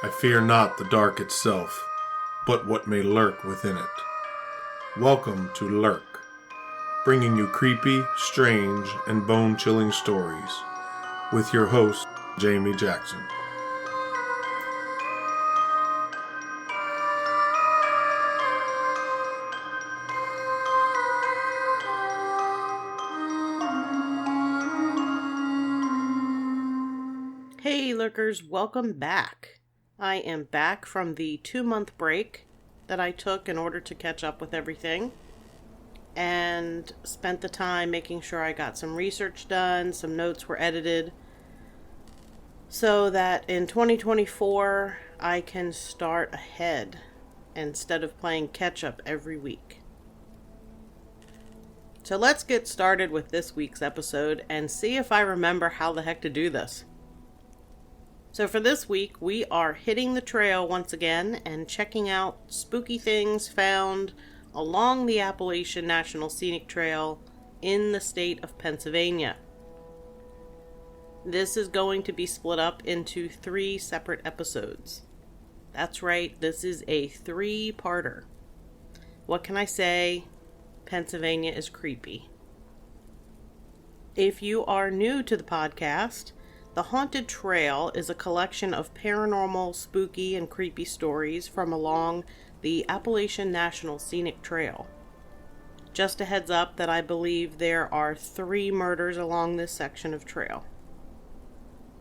I fear not the dark itself, but what may lurk within it. Welcome to Lurk, bringing you creepy, strange, and bone-chilling stories, with your host, Jamie Jackson. Hey Lurkers, welcome back. I am back from the 2-month break that I took in order to catch up with everything, and spent the time making sure I got some research done, some notes were edited, so that in 2024 I can start ahead instead of playing catch up every week. So let's get started with this week's episode and see if I remember how the heck to do this. So for this week, we are hitting the trail once again and checking out spooky things found along the Appalachian National Scenic Trail in the state of Pennsylvania. This is going to be split up into 3 separate episodes. That's right, this is a 3-parter. What can I say? Pennsylvania is creepy. If you are new to the podcast, The Haunted Trail is a collection of paranormal, spooky, and creepy stories from along the Appalachian National Scenic Trail. Just a heads up that I believe there are 3 murders along this section of trail.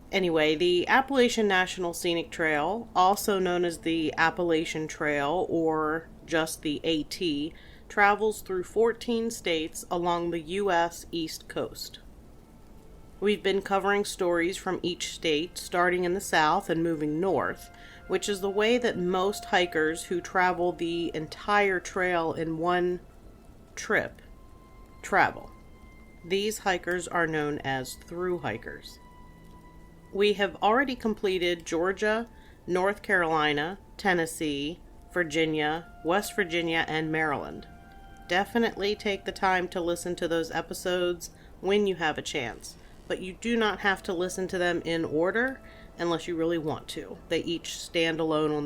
Anyway, the Appalachian National Scenic Trail, also known as the Appalachian Trail or just the AT, travels through 14 states along the U.S. East Coast. We've been covering stories from each state, starting in the south and moving north, which is the way that most hikers who travel the entire trail in one trip travel. These hikers are known as through hikers. We have already completed Georgia, North Carolina, Tennessee, Virginia, West Virginia, and Maryland. Definitely take the time to listen to those episodes when you have a chance. But you do not have to listen to them in order unless you really want to. They each stand alone on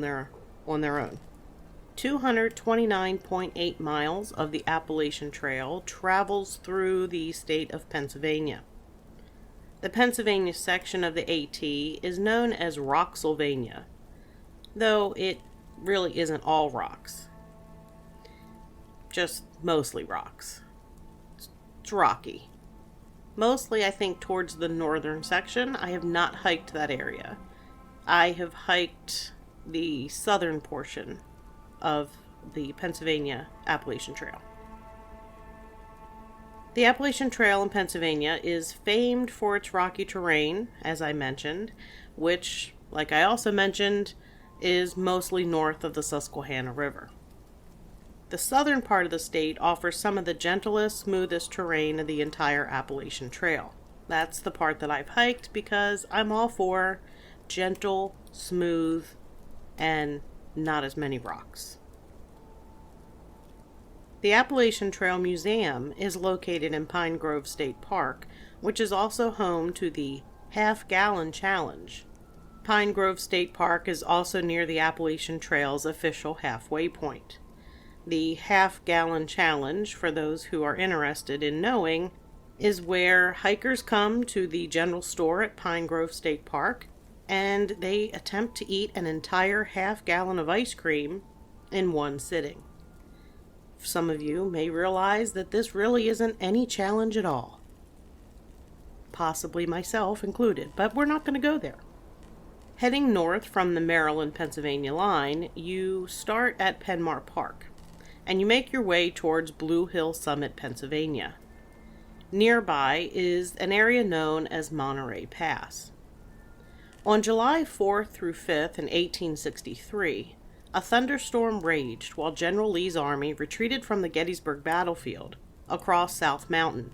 their own. 229.8 miles of the Appalachian Trail travels through the state of Pennsylvania. The Pennsylvania section of the AT is known as Rocksylvania, though it really isn't all rocks. Just mostly rocks. It's rocky. Mostly, I think, towards the northern section. I have not hiked that area. I have hiked the southern portion of the Pennsylvania Appalachian Trail. The Appalachian Trail in Pennsylvania is famed for its rocky terrain, as I mentioned, which, like I also mentioned, is mostly north of the Susquehanna River. The southern part of the state offers some of the gentlest, smoothest terrain of the entire Appalachian Trail. That's the part that I've hiked because I'm all for gentle, smooth, and not as many rocks. The Appalachian Trail Museum is located in Pine Grove State Park, which is also home to the Half-Gallon Challenge. Pine Grove State Park is also near the Appalachian Trail's official halfway point. The Half-Gallon Challenge, for those who are interested in knowing, is where hikers come to the general store at Pine Grove State Park and they attempt to eat an entire half-gallon of ice cream in one sitting. Some of you may realize that this really isn't any challenge at all. Possibly myself included, but we're not going to go there. Heading north from the Maryland-Pennsylvania line, you start at Penmar Park, and you make your way towards Blue Hill Summit, Pennsylvania. Nearby is an area known as Monterey Pass. On July 4th through 5th in 1863, a thunderstorm raged while General Lee's army retreated from the Gettysburg battlefield across South Mountain.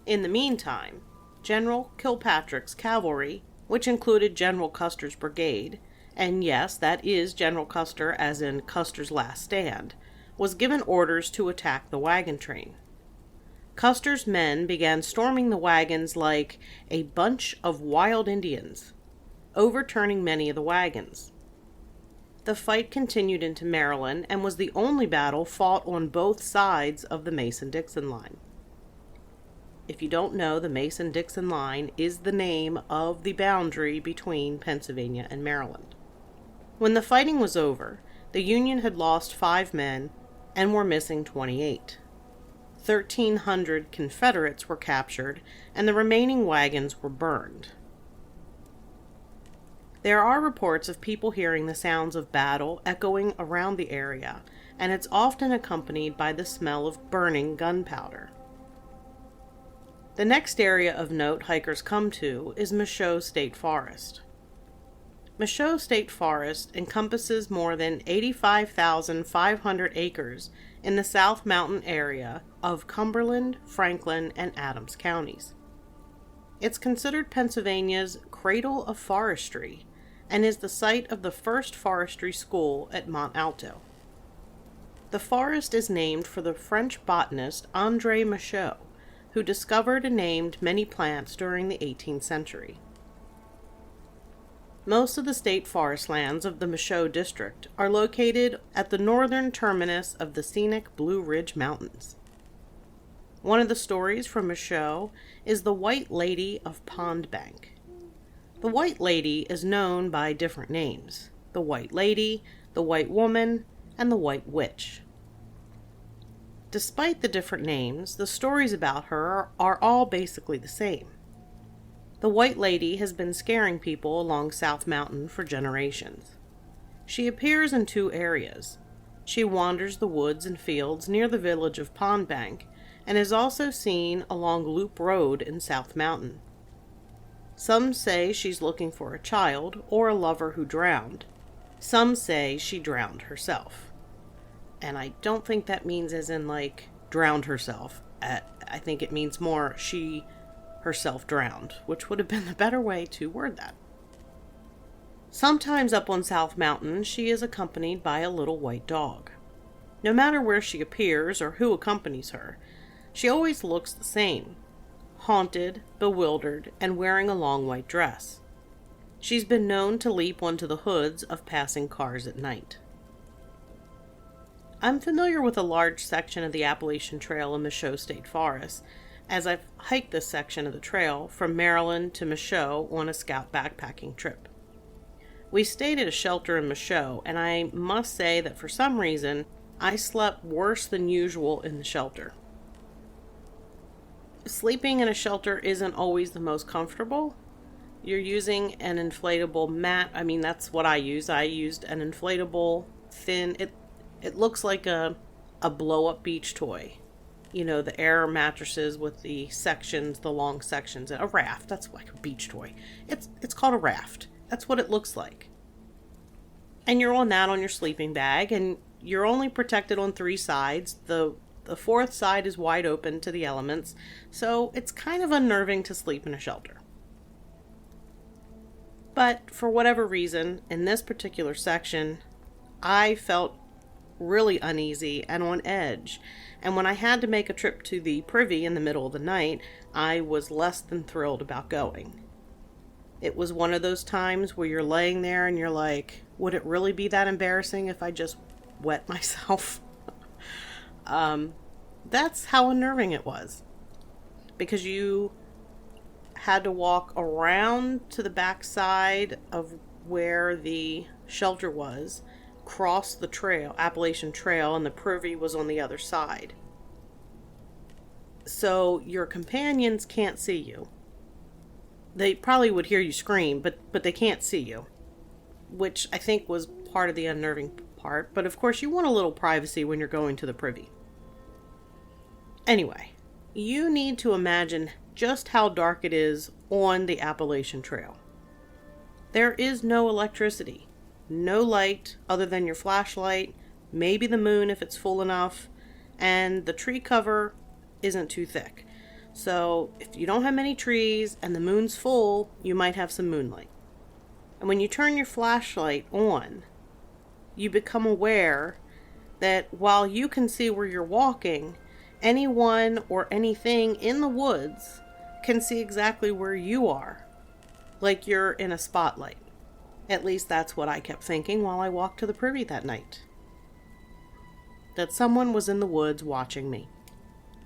In the meantime, General Kilpatrick's cavalry, which included General Custer's brigade, and yes, that is General Custer as in Custer's Last Stand, was given orders to attack the wagon train. Custer's men began storming the wagons like a bunch of wild Indians, overturning many of the wagons. The fight continued into Maryland and was the only battle fought on both sides of the Mason-Dixon line. If you don't know, the Mason-Dixon line is the name of the boundary between Pennsylvania and Maryland. When the fighting was over, the Union had lost 5 men and were missing 28. 1,300 Confederates were captured, and the remaining wagons were burned. There are reports of people hearing the sounds of battle echoing around the area, and it's often accompanied by the smell of burning gunpowder. The next area of note hikers come to is Michaud State Forest. Michaud State Forest encompasses more than 85,500 acres in the South Mountain area of Cumberland, Franklin, and Adams counties. It's considered Pennsylvania's cradle of forestry and is the site of the first forestry school at Mont Alto. The forest is named for the French botanist André Michaud, who discovered and named many plants during the 18th century. Most of the state forest lands of the Michaud District are located at the northern terminus of the scenic Blue Ridge Mountains. One of the stories from Michaud is the White Lady of Pond Bank. The White Lady is known by different names: the White Lady, the White Woman, and the White Witch. Despite the different names, the stories about her are all basically the same. The White Lady has been scaring people along South Mountain for generations. She appears in 2 areas. She wanders the woods and fields near the village of Pond Bank and is also seen along Loop Road in South Mountain. Some say she's looking for a child or a lover who drowned. Some say she drowned herself. And I don't think that means as in like drowned herself. I think it means more she herself drowned, which would have been the better way to word that. Sometimes up on South Mountain, she is accompanied by a little white dog. No matter where she appears or who accompanies her, she always looks the same: haunted, bewildered, and wearing a long white dress. She's been known to leap onto the hoods of passing cars at night. I'm familiar with a large section of the Appalachian Trail in Michaud State Forest, as I've hiked this section of the trail from Maryland to Michaud on a scout backpacking trip. We stayed at a shelter in Michaud, and I must say that for some reason, I slept worse than usual in the shelter. Sleeping in a shelter isn't always the most comfortable. You're using an inflatable mat. I mean, that's what I used. I used an inflatable, thin, it looks like a blow-up beach toy. You know, the air mattresses with the sections, the long sections. A raft. That's like a beach toy. It's called a raft. That's what it looks like. And you're on that on your sleeping bag, and you're only protected on 3 sides. The 4th side is wide open to the elements, so it's kind of unnerving to sleep in a shelter. But for whatever reason, in this particular section, I felt really uneasy and on edge, and when I had to make a trip to the privy in the middle of the night, I was less than thrilled about going. It was one of those times where you're laying there and you're like, would it really be that embarrassing if I just wet myself? That's how unnerving it was, because you had to walk around to the back side of where the shelter was, cross the trail, Appalachian Trail, and the privy was on the other side. So your companions can't see you. They probably would hear you scream, but they can't see you, which I think was part of the unnerving part. But of course, you want a little privacy when you're going to the privy. Anyway, you need to imagine just how dark it is on the Appalachian Trail. There is no electricity. No light other than your flashlight, maybe the moon if it's full enough, and the tree cover isn't too thick. So if you don't have many trees and the moon's full, you might have some moonlight. And when you turn your flashlight on, you become aware that while you can see where you're walking, anyone or anything in the woods can see exactly where you are, like you're in a spotlight. At least that's what I kept thinking while I walked to the privy that night. That someone was in the woods watching me.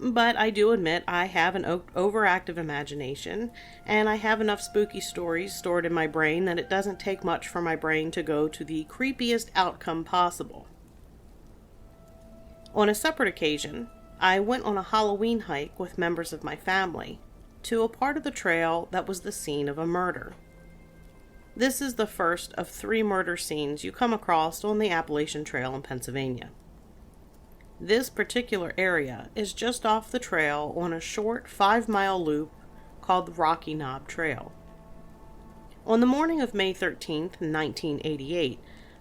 But I do admit I have an overactive imagination, and I have enough spooky stories stored in my brain that it doesn't take much for my brain to go to the creepiest outcome possible. On a separate occasion, I went on a Halloween hike with members of my family to a part of the trail that was the scene of a murder. This is the first of 3 murder scenes you come across on the Appalachian Trail in Pennsylvania. This particular area is just off the trail on a short 5-mile loop called the Rocky Knob Trail. On the morning of May 13th, 1988,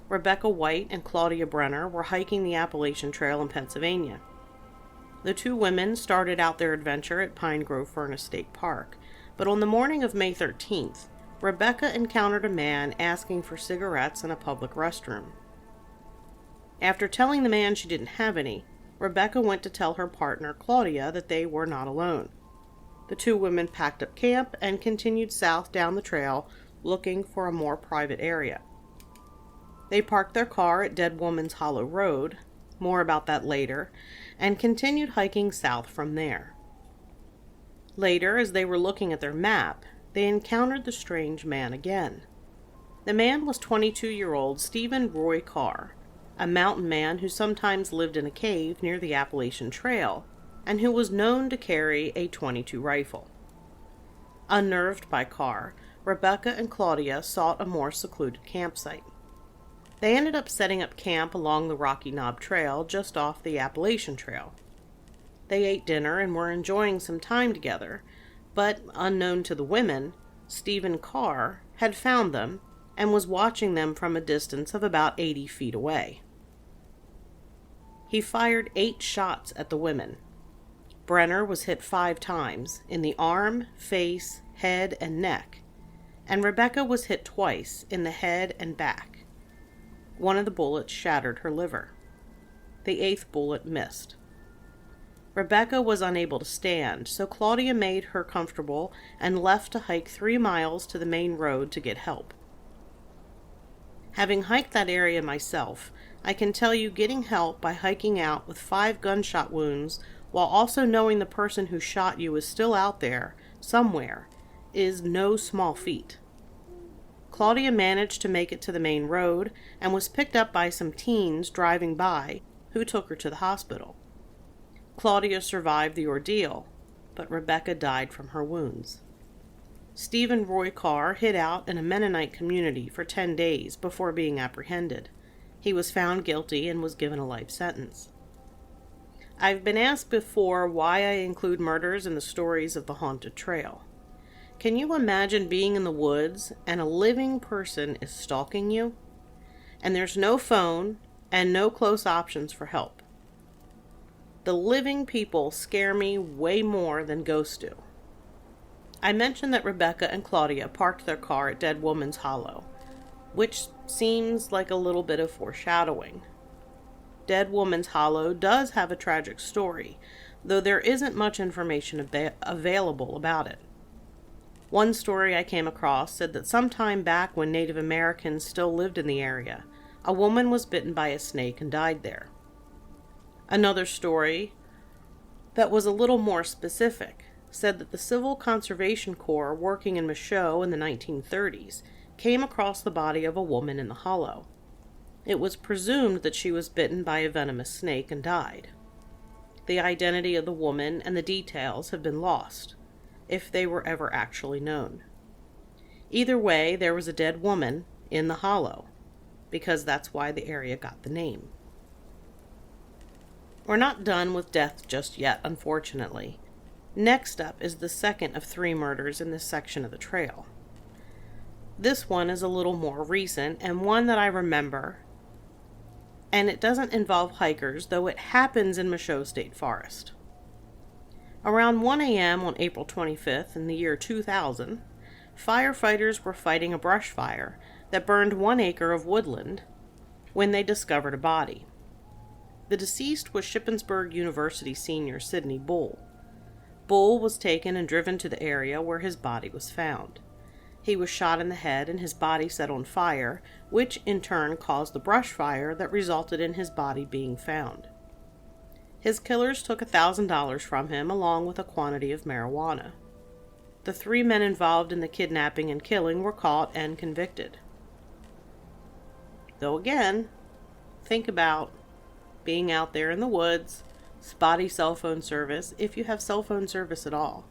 Rebecca White and Claudia Brenner were hiking the Appalachian Trail in Pennsylvania. The 2 women started out their adventure at Pine Grove Furnace State Park, but on the morning of May 13th, Rebecca encountered a man asking for cigarettes in a public restroom. After telling the man she didn't have any, Rebecca went to tell her partner, Claudia, that they were not alone. The 2 women packed up camp and continued south down the trail, looking for a more private area. They parked their car at Dead Woman's Hollow Road, more about that later, and continued hiking south from there. Later, as they were looking at their map, they encountered the strange man again. The man was 22-year-old Stephen Roy Carr, a mountain man who sometimes lived in a cave near the Appalachian Trail, and who was known to carry a .22 rifle. Unnerved by Carr, Rebecca and Claudia sought a more secluded campsite. They ended up setting up camp along the Rocky Knob Trail just off the Appalachian Trail. They ate dinner and were enjoying some time together, but unknown to the women, Stephen Carr had found them and was watching them from a distance of about 80 feet away. He fired 8 shots at the women. Brenner was hit 5 times, in the arm, face, head, and neck, and Rebecca was hit twice, in the head and back. One of the bullets shattered her liver. The 8th bullet missed. Rebecca was unable to stand, so Claudia made her comfortable and left to hike 3 miles to the main road to get help. Having hiked that area myself, I can tell you getting help by hiking out with 5 gunshot wounds while also knowing the person who shot you is still out there, somewhere, is no small feat. Claudia managed to make it to the main road and was picked up by some teens driving by who took her to the hospital. Claudia survived the ordeal, but Rebecca died from her wounds. Stephen Roy Carr hid out in a Mennonite community for 10 days before being apprehended. He was found guilty and was given a life sentence. I've been asked before why I include murders in the stories of the haunted trail. Can you imagine being in the woods and a living person is stalking you? And there's no phone and no close options for help. The living people scare me way more than ghosts do. I mentioned that Rebecca and Claudia parked their car at Dead Woman's Hollow, which seems like a little bit of foreshadowing. Dead Woman's Hollow does have a tragic story, though there isn't much information available about it. One story I came across said that sometime back when Native Americans still lived in the area, a woman was bitten by a snake and died there. Another story that was a little more specific said that the Civil Conservation Corps working in Michaud in the 1930s came across the body of a woman in the hollow. It was presumed that she was bitten by a venomous snake and died. The identity of the woman and the details have been lost, if they were ever actually known. Either way, there was a dead woman in the hollow, because that's why the area got the name. We're not done with death just yet, unfortunately. Next up is the second of 3 murders in this section of the trail. This one is a little more recent and one that I remember, and it doesn't involve hikers, though it happens in Michaud State Forest. Around 1 a.m. on April 25th in the year 2000, firefighters were fighting a brush fire that burned 1 acre of woodland when they discovered a body. The deceased was Shippensburg University senior Sidney Bull. Bull was taken and driven to the area where his body was found. He was shot in the head and his body set on fire, which in turn caused the brush fire that resulted in his body being found. His killers took $1,000 from him along with a quantity of marijuana. The 3 men involved in the kidnapping and killing were caught and convicted. Though again, think about being out there in the woods, spotty cell phone service, if you have cell phone service at all.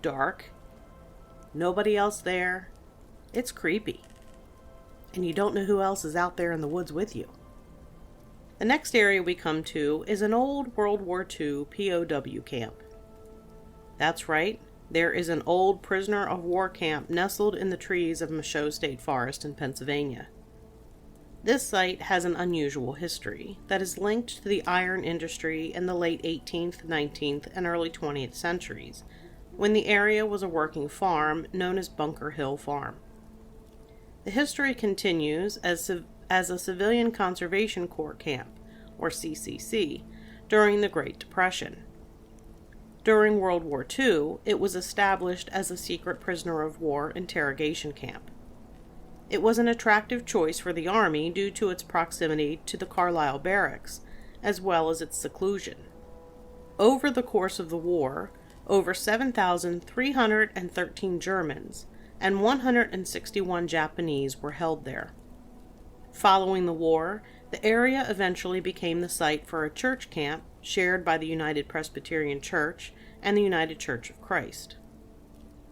Dark, nobody else there. It's creepy. And you don't know who else is out there in the woods with you. The next area we come to is an old World War II POW camp. That's right, there is an old prisoner of war camp nestled in the trees of Michaud State Forest in Pennsylvania. This site has an unusual history that is linked to the iron industry in the late 18th, 19th, and early 20th centuries, when the area was a working farm known as Bunker Hill Farm. The history continues as a Civilian Conservation Corps camp, or CCC, during the Great Depression. During World War II, it was established as a secret prisoner of war interrogation camp. It was an attractive choice for the Army due to its proximity to the Carlisle Barracks, as well as its seclusion. Over the course of the war, over 7,313 Germans and 161 Japanese were held there. Following the war, the area eventually became the site for a church camp shared by the United Presbyterian Church and the United Church of Christ.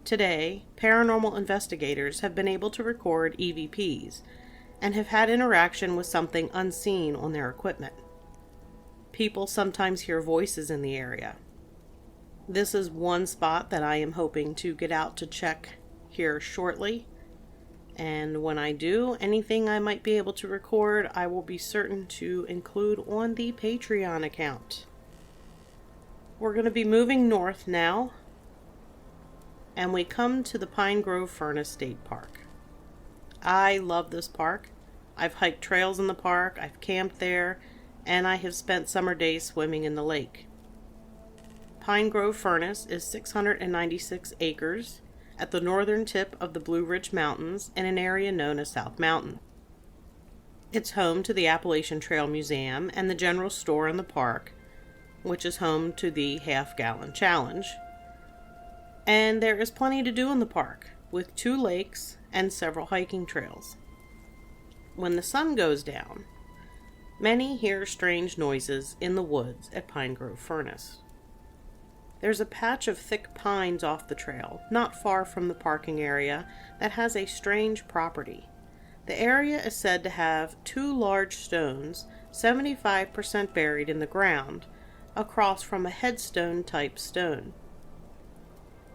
Today, paranormal investigators have been able to record EVPs and have had interaction with something unseen on their equipment. People sometimes hear voices in the area. This is one spot that I am hoping to get out to check here shortly. And when I do, anything I might be able to record, I will be certain to include on the Patreon account. We're going to be moving north now, and we come to the Pine Grove Furnace State Park. I love this park. I've hiked trails in the park, I've camped there, and I have spent summer days swimming in the lake. Pine Grove Furnace is 696 acres at the northern tip of the Blue Ridge Mountains in an area known as South Mountain. It's home to the Appalachian Trail Museum and the general store in the park, which is home to the half-gallon challenge. And there is plenty to do in the park, with 2 lakes and several hiking trails. When the sun goes down, many hear strange noises in the woods at Pine Grove Furnace. There's a patch of thick pines off the trail, not far from the parking area, that has a strange property. The area is said to have 2 large stones, 75% buried in the ground, across from a headstone-type stone.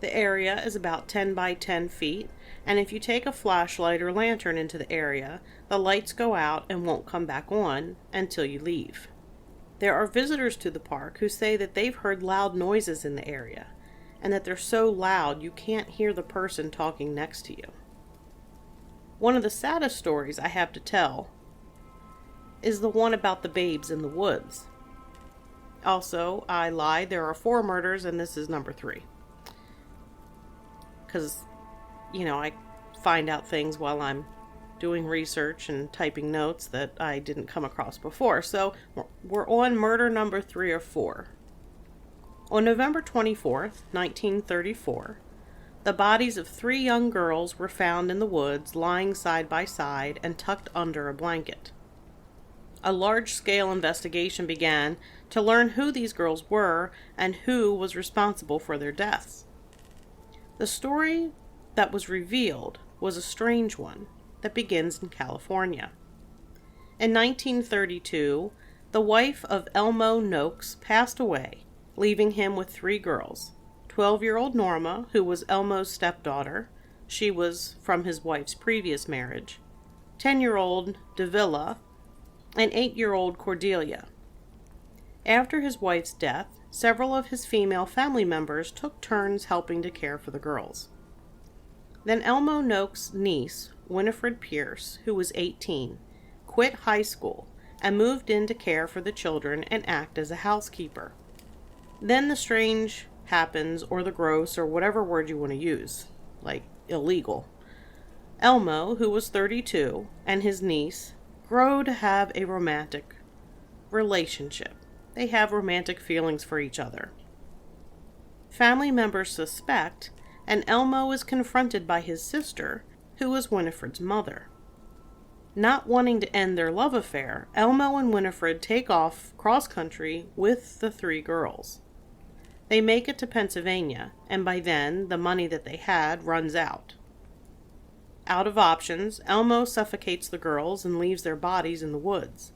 The area is about 10 by 10 feet, and if you take a flashlight or lantern into the area, the lights go out and won't come back on until you leave. There are visitors to the park who say that they've heard loud noises in the area, and that they're so loud you can't hear the person talking next to you. One of the saddest stories I have to tell is the one about the babes in the woods. Also, I lied, there are 4 murders and this is number 3. Because, I find out things while I'm doing research and typing notes that I didn't come across before. So we're on murder number 3 or 4. On November 24th, 1934, the bodies of 3 young girls were found in the woods, lying side by side and tucked under a blanket. A large-scale investigation began to learn who these girls were and who was responsible for their deaths. The story that was revealed was a strange one that begins in California. In 1932, the wife of Elmo Noakes passed away, leaving him with 3 girls, 12-year-old Norma, who was Elmo's stepdaughter. She was from his wife's previous marriage, 10-year-old Davila, and 8-year-old Cordelia. After his wife's death, several of his female family members took turns helping to care for the girls. Then Elmo Noakes' niece, Winifred Pierce, who was 18, quit high school and moved in to care for the children and act as a housekeeper. Then the strange happens, or the gross, or whatever word you want to use. Like, illegal. Elmo, who was 32, and his niece grow to have a romantic relationship. They have romantic feelings for each other. Family members suspect, and Elmo is confronted by his sister, who is Winifred's mother. Not wanting to end their love affair, Elmo and Winifred take off cross-country with the three girls. They make it to Pennsylvania, and by then, the money that they had runs out. Out of options, Elmo suffocates the girls and leaves their bodies in the woods.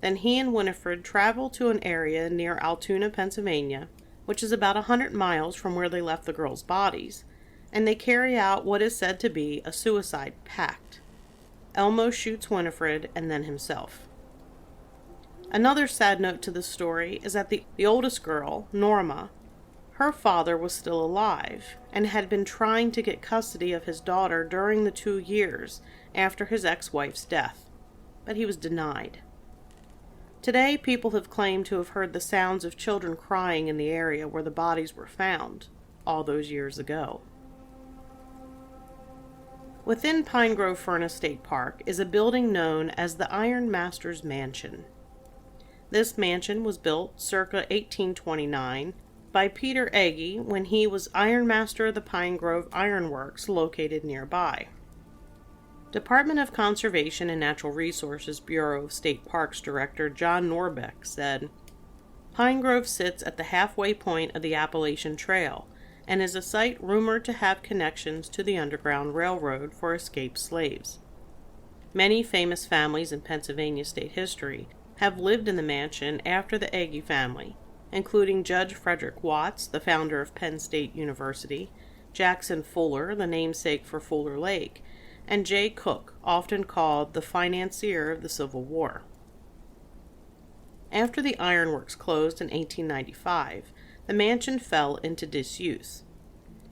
Then he and Winifred travel to an area near Altoona, Pennsylvania, which is about 100 miles from where they left the girls' bodies, and they carry out what is said to be a suicide pact. Elmo shoots Winifred and then himself. Another sad note to the story is that the oldest girl, Norma, her father was still alive and had been trying to get custody of his daughter during the 2 years after his ex-wife's death, but he was denied. Today, people have claimed to have heard the sounds of children crying in the area where the bodies were found all those years ago. Within Pine Grove Furnace State Park is a building known as the Iron Master's Mansion. This mansion was built circa 1829 by Peter Egge when he was Iron Master of the Pine Grove Iron Works located nearby. Department of Conservation and Natural Resources Bureau of State Parks Director John Norbeck said, "Pine Grove sits at the halfway point of the Appalachian Trail and is a site rumored to have connections to the Underground Railroad for escaped slaves. Many famous families in Pennsylvania state history have lived in the mansion after the Egge family, including Judge Frederick Watts, the founder of Penn State University, Jackson Fuller, the namesake for Fuller Lake, and Jay Cooke, often called the financier of the Civil War." After the ironworks closed in 1895, the mansion fell into disuse.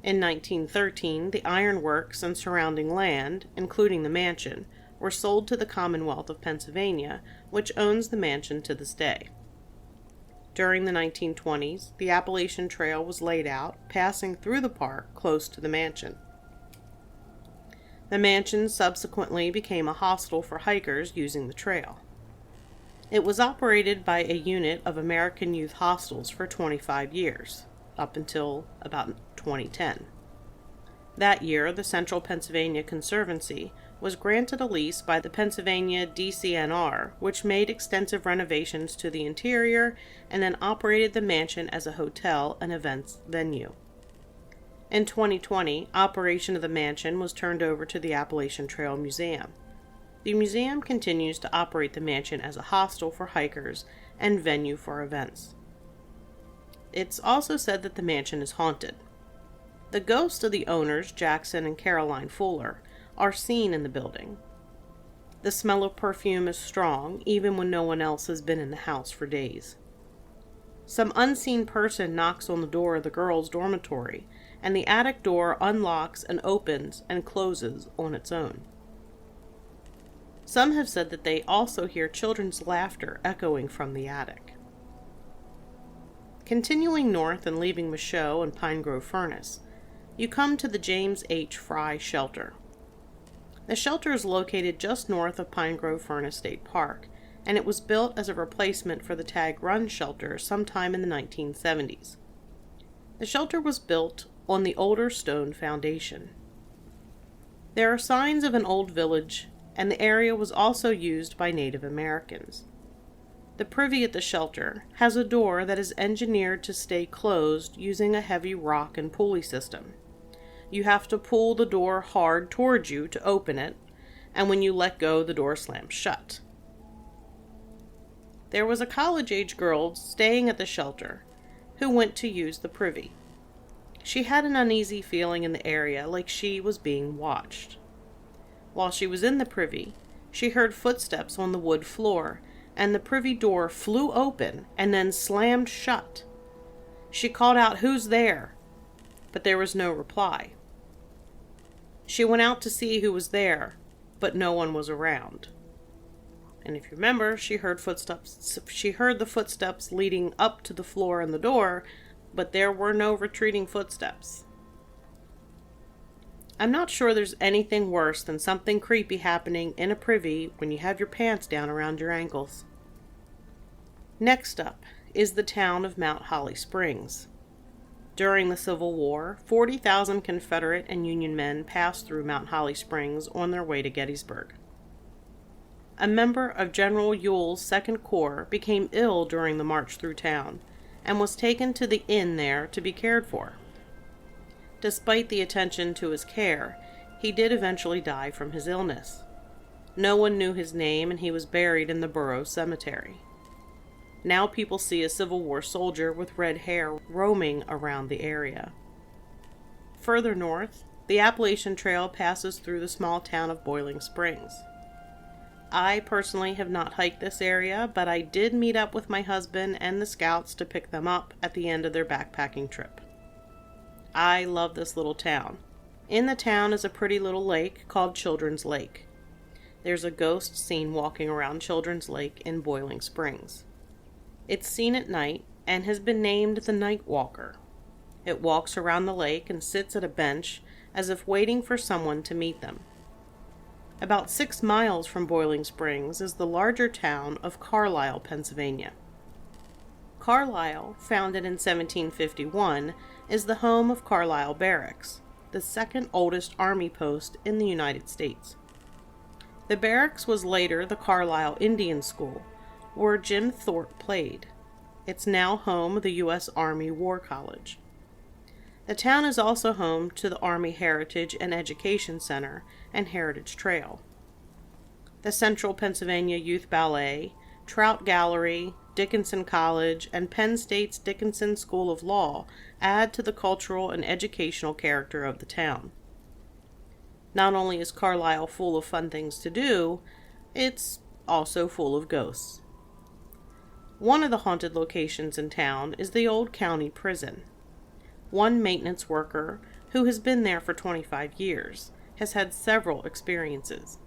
In 1913, the ironworks and surrounding land, including the mansion, were sold to the Commonwealth of Pennsylvania, which owns the mansion to this day. During the 1920s, the Appalachian Trail was laid out, passing through the park close to the mansion. The mansion subsequently became a hostel for hikers using the trail. It was operated by a unit of American Youth Hostels for 25 years, up until about 2010. That year, the Central Pennsylvania Conservancy was granted a lease by the Pennsylvania DCNR, which made extensive renovations to the interior and then operated the mansion as a hotel and events venue. In 2020, operation of the mansion was turned over to the Appalachian Trail Museum. The museum continues to operate the mansion as a hostel for hikers and venue for events. It's also said that the mansion is haunted. The ghosts of the owners, Jackson and Caroline Fuller, are seen in the building. The smell of perfume is strong, even when no one else has been in the house for days. Some unseen person knocks on the door of the girls' dormitory, and the attic door unlocks and opens and closes on its own. Some have said that they also hear children's laughter echoing from the attic. Continuing north and leaving Michaud and Pine Grove Furnace, you come to the James H. Fry Shelter. The shelter is located just north of Pine Grove Furnace State Park, and it was built as a replacement for the Tag Run shelter sometime in the 1970s. The shelter was built on the older stone foundation. There are signs of an old village, and the area was also used by Native Americans. The privy at the shelter has a door that is engineered to stay closed using a heavy rock and pulley system. You have to pull the door hard towards you to open it, and when you let go, the door slams shut. There was a college-age girl staying at the shelter who went to use the privy. She had an uneasy feeling in the area, like she was being watched. While she was in the privy, she heard footsteps on the wood floor, and the privy door flew open and then slammed shut. She called out, "Who's there?" But there was no reply. She went out to see who was there, but no one was around. And if you remember, she heard the footsteps leading up to the floor and the door, but there were no retreating footsteps. I'm not sure there's anything worse than something creepy happening in a privy when you have your pants down around your ankles. Next up is the town of Mount Holly Springs. During the Civil War, 40,000 Confederate and Union men passed through Mount Holly Springs on their way to Gettysburg. A member of General Ewell's 2nd Corps became ill during the march through town and was taken to the inn there to be cared for. Despite the attention to his care, he did eventually die from his illness. No one knew his name, and he was buried in the borough cemetery. Now people see a Civil War soldier with red hair roaming around the area. Further north, the Appalachian Trail passes through the small town of Boiling Springs. I personally have not hiked this area, but I did meet up with my husband and the scouts to pick them up at the end of their backpacking trip. I love this little town. In the town is a pretty little lake called Children's Lake. There's a ghost seen walking around Children's Lake in Boiling Springs. It's seen at night and has been named the Night Walker. It walks around the lake and sits at a bench as if waiting for someone to meet them. About 6 miles from Boiling Springs is the larger town of Carlisle, Pennsylvania. Carlisle, founded in 1751, is the home of Carlisle Barracks, the second oldest army post in the United States. The barracks was later the Carlisle Indian School, where Jim Thorpe played. It's now home of the U.S. Army War College. The town is also home to the Army Heritage and Education Center and Heritage Trail. The Central Pennsylvania Youth Ballet, Trout Gallery, Dickinson College, and Penn State's Dickinson School of Law add to the cultural and educational character of the town. Not only is Carlisle full of fun things to do, it's also full of ghosts. One of the haunted locations in town is the old county prison. One maintenance worker, who has been there for 25 years, has had several experiences.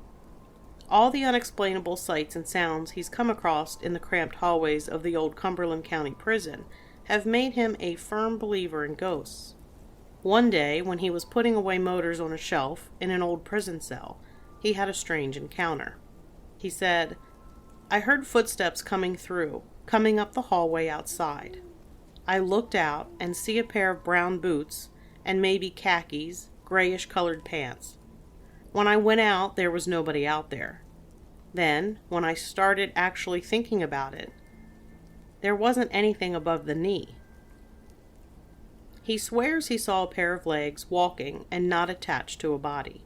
All the unexplainable sights and sounds he's come across in the cramped hallways of the old Cumberland County Prison have made him a firm believer in ghosts. One day, when he was putting away motors on a shelf in an old prison cell, he had a strange encounter. He said, "I heard footsteps coming up the hallway outside. I looked out and see a pair of brown boots and maybe khakis, grayish-colored pants. When I went out, there was nobody out there. Then, when I started actually thinking about it, there wasn't anything above the knee." He swears he saw a pair of legs walking and not attached to a body.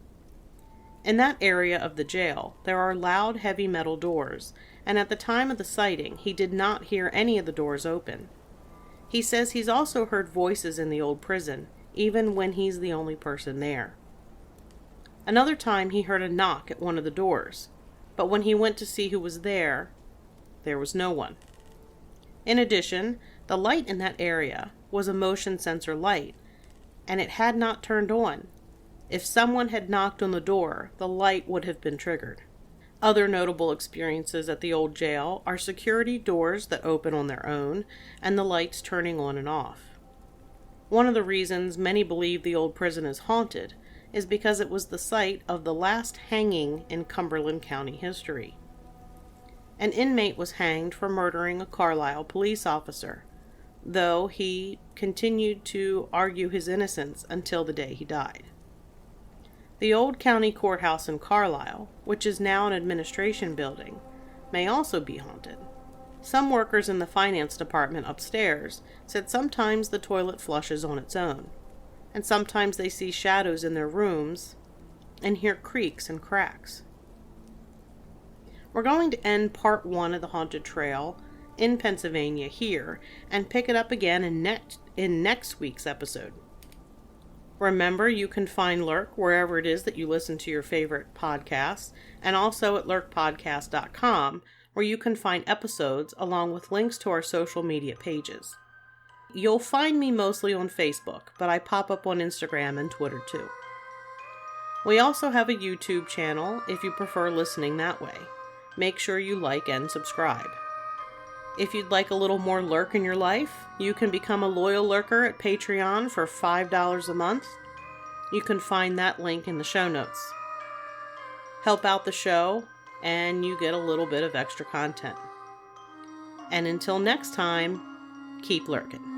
In that area of the jail, there are loud, heavy metal doors, and at the time of the sighting, he did not hear any of the doors open. He says he's also heard voices in the old prison, even when he's the only person there. Another time he heard a knock at one of the doors, but when he went to see who was there was no one. In addition, the light in that area was a motion sensor light, and it had not turned on. If someone had knocked on the door, the light would have been triggered. Other notable experiences at the old jail are security doors that open on their own and the lights turning on and off. One of the reasons many believe the old prison is haunted is because it was the site of the last hanging in Cumberland County history. An inmate was hanged for murdering a Carlisle police officer, though he continued to argue his innocence until the day he died. The old county courthouse in Carlisle, which is now an administration building, may also be haunted. Some workers in the finance department upstairs said sometimes the toilet flushes on its own, and sometimes they see shadows in their rooms and hear creaks and cracks. We're going to end part 1 of the Haunted Trail in Pennsylvania here and pick it up again in next week's episode. Remember, you can find Lurk wherever it is that you listen to your favorite podcasts, and also at lurkpodcast.com, where you can find episodes along with links to our social media pages. You'll find me mostly on Facebook, but I pop up on Instagram and Twitter too. We also have a YouTube channel if you prefer listening that way. Make sure you like and subscribe. If you'd like a little more lurk in your life, you can become a loyal lurker at Patreon for $5 a month. You can find that link in the show notes. Help out the show, and you get a little bit of extra content. And until next time, keep lurking.